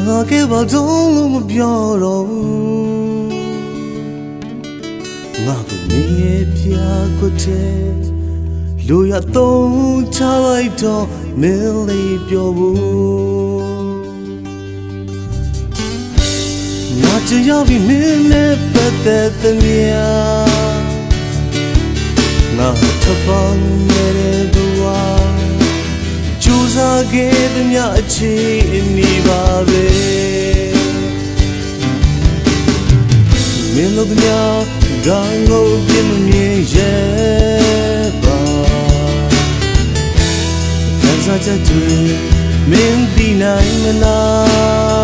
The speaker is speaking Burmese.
ငါကဲပါတော့လို့မပြောတော့ငါကိုမင်းရဲ့ပြာကိုတဲ့လူရတော့ချလိုက်တော့မင်းလေးပြောဖို့ငါကြရောက်ပြီးမင်းနဲ့ပတ်သက်တဲ့မြာငါထပ်ပေါင်းနေတဲ့ဘဝကြိုးစားခဲ့တဲ့မြအခြေအနေပါပဲမင်းတို့မြဂန်းကိုပြင်းမမြင်ရဲ့ပါခံစားချက်တွေမင်းဒီနိုင်မလား